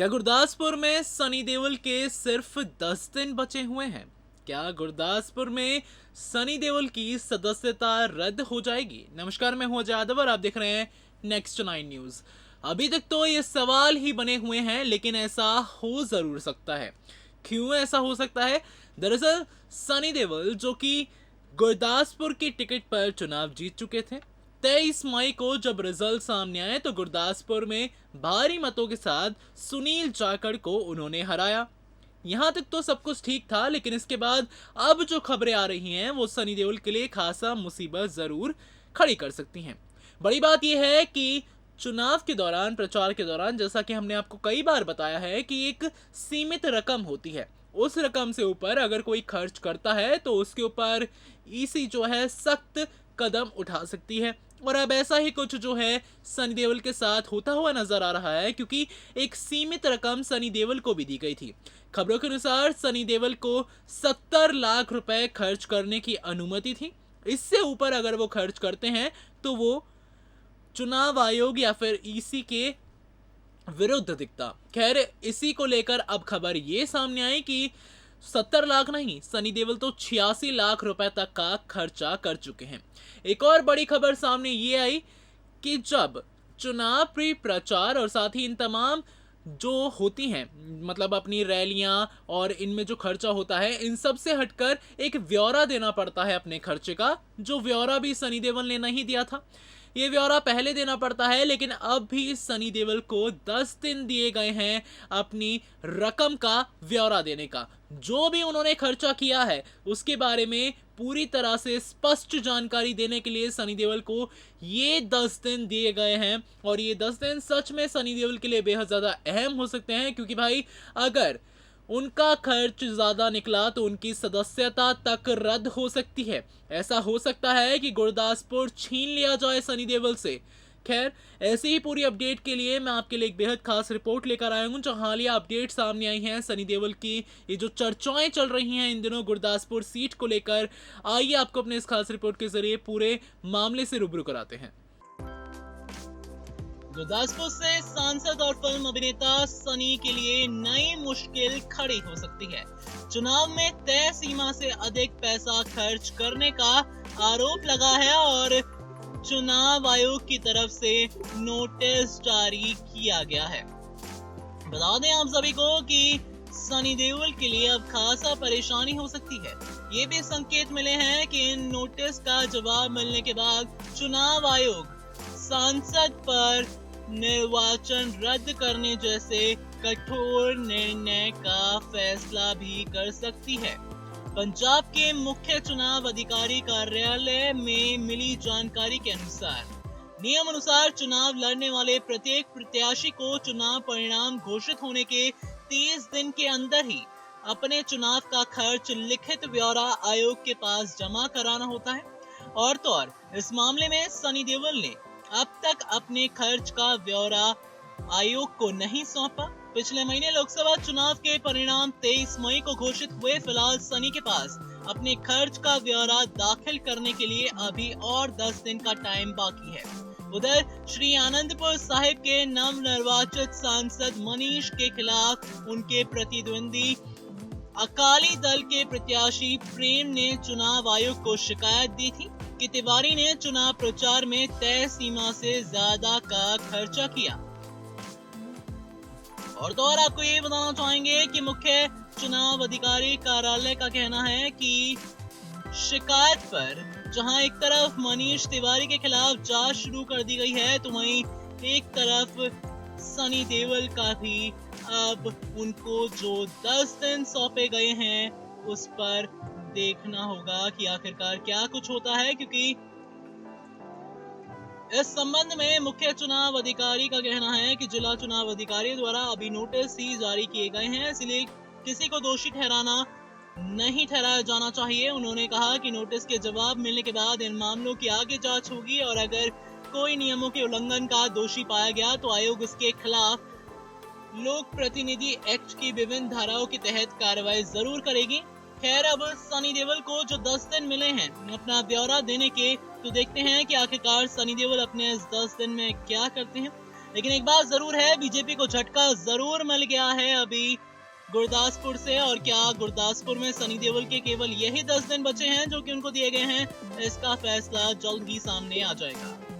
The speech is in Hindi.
क्या गुरदासपुर में सनी देओल के सिर्फ 10 दिन बचे हुए हैं? क्या गुरदासपुर में सनी देओल की सदस्यता रद्द हो जाएगी? नमस्कार, मैं हूं अजय यादव और आप देख रहे हैं नेक्स्ट 9 न्यूज। अभी तक तो ये सवाल ही बने हुए हैं, लेकिन ऐसा हो जरूर सकता है। क्यों ऐसा हो सकता है? दरअसल सनी देओल, जो कि गुरदासपुर की टिकट पर चुनाव जीत चुके थे, 23 मई को जब रिजल्ट सामने आए तो गुरदासपुर में भारी मतों के साथ सुनील जाखड़ को उन्होंने हराया। यहां तक तो सब कुछ ठीक था, लेकिन इसके बाद अब जो खबरें आ रही हैं वो सनी देओल के लिए खासा मुसीबत जरूर खड़ी कर सकती हैं। बड़ी बात यह है कि चुनाव के दौरान, प्रचार के दौरान, जैसा कि हमने आपको कई बार बताया है कि एक सीमित रकम होती है। उस रकम से ऊपर अगर कोई खर्च करता है तो उसके ऊपर ईसी जो है सख्त कदम उठा सकती है। और अब ऐसा ही कुछ जो है सनी देओल के साथ होता हुआ नजर आ रहा है, क्योंकि एक सीमित रकम सनी देओल को भी दी गई थी। खबरों के अनुसार सनी देओल को 70 लाख रुपए खर्च करने की अनुमति थी। इससे ऊपर अगर वो खर्च करते हैं तो वो चुनाव आयोग या फिर ईसी के विरुद्ध दिखता। खैर, इसी को लेकर अब खबर ये सामने आई कि 70 लाख नहीं, सनी देओल तो 86 लाख रुपए तक का खर्चा कर चुके हैं। एक और बड़ी खबर सामने ये आई कि जब चुनाव प्री प्रचार और साथ ही इन तमाम जो होती हैं, मतलब अपनी रैलियां और इनमें जो खर्चा होता है, इन सब से हटकर एक ब्यौरा देना पड़ता है अपने खर्चे का, जो ब्यौरा भी सनी देओल ने नहीं दिया था। ये ब्यौरा पहले देना पड़ता है, लेकिन अब भी सनी देओल को 10 दिन दिए गए हैं अपनी रकम का ब्यौरा देने का। जो भी उन्होंने खर्चा किया है उसके बारे में पूरी तरह से स्पष्ट जानकारी देने के लिए सनी देओल को ये 10 दिन दिए गए हैं। और ये 10 दिन सच में सनी देओल के लिए बेहद ज़्यादा अहम हो सकते हैं, क्योंकि भाई अगर उनका खर्च ज़्यादा निकला तो उनकी सदस्यता तक रद्द हो सकती है। ऐसा हो सकता है कि गुरदासपुर छीन लिया जाए सनी देओल से। खैर, ऐसी ही पूरी अपडेट के लिए मैं आपके लिए एक बेहद खास रिपोर्ट लेकर आया हूं, जहां हालिया अपडेट सामने आई हैं सनी देओल की ये जो चर्चाएं चल रही हैं इन दिनों गुरदासपुर सीट को लेकर। आइए आपको अपने इस खास रिपोर्ट के जरिए पूरे मामले से रूबरू कराते हैं। गुरदासपुर से सांसद और फिल्म अभिनेता सनी के लिए नई मुश्किल खड़ी हो सकती है। चुनाव में तय सीमा से अधिक पैसा खर्च करने का आरोप लगा है और चुनाव आयोग की तरफ से नोटिस जारी किया गया है। बता दें आप सभी को कि सनी देओल के लिए अब खासा परेशानी हो सकती है। ये भी संकेत मिले हैं कि इन नोटिस का जवाब मिलने के बाद चुनाव आयोग सांसद पर निर्वाचन रद्द करने जैसे कठोर निर्णय का फैसला भी कर सकती है। पंजाब के मुख्य चुनाव अधिकारी कार्यालय में मिली जानकारी के अनुसार नियम अनुसार चुनाव लड़ने वाले प्रत्येक प्रत्याशी को चुनाव परिणाम घोषित होने के 30 दिन के अंदर ही अपने चुनाव का खर्च लिखित ब्यौरा आयोग के पास जमा कराना होता है। और तो और इस मामले में सनी देओल ने अब तक अपने खर्च का ब्यौरा आयोग को नहीं सौंपा। पिछले महीने लोकसभा चुनाव के परिणाम 23 मई को घोषित हुए। फिलहाल सनी के पास अपने खर्च का ब्यौरा दाखिल करने के लिए अभी और 10 दिन का टाइम बाकी है। उधर श्री आनंदपुर साहिब के नवनिर्वाचित सांसद मनीष के खिलाफ उनके प्रतिद्वंदी अकाली दल के प्रत्याशी प्रेम ने चुनाव आयोग को शिकायत दी थी कि तिवारी ने चुनाव प्रचार में तय सीमा से ज्यादा का खर्चा किया। और तो और आपको ये बताना चाहेंगे कि मुख्य चुनाव अधिकारी कार्यालय का कहना है कि शिकायत पर जहां एक तरफ मनीष तिवारी के खिलाफ जांच शुरू कर दी गई है, तो वहीं एक तरफ सनी देओल का भी अब उनको जो 10 दिन सौंपे गए हैं उस पर देखना होगा कि आखिरकार क्या कुछ होता है, क्योंकि इस संबंध में मुख्य चुनाव अधिकारी का कहना है कि जिला चुनाव अधिकारी द्वारा अभी नोटिस ही जारी किए गए हैं, इसलिए किसी को दोषी ठहराना नहीं ठहराया जाना चाहिए। उन्होंने कहा कि नोटिस के जवाब मिलने के बाद इन मामलों की आगे जांच होगी और अगर कोई नियमों के उल्लंघन का दोषी पाया गया तो आयोग उसके खिलाफ लोक प्रतिनिधि एक्ट की विभिन्न धाराओं के तहत कार्रवाई जरूर करेगी। खैर, अब सनी देओल को जो 10 दिन मिले हैं अपना ब्यौरा देने के, तो देखते हैं कि आखिरकार सनी देओल अपने इस 10 दिन में क्या करते हैं। लेकिन एक बात जरूर है, बीजेपी को झटका जरूर मिल गया है अभी गुरदासपुर से। और क्या गुरदासपुर में सनी देओल के केवल यही 10 दिन बचे हैं जो कि उनको दिए गए हैं, इसका फैसला जल्द ही सामने आ जाएगा।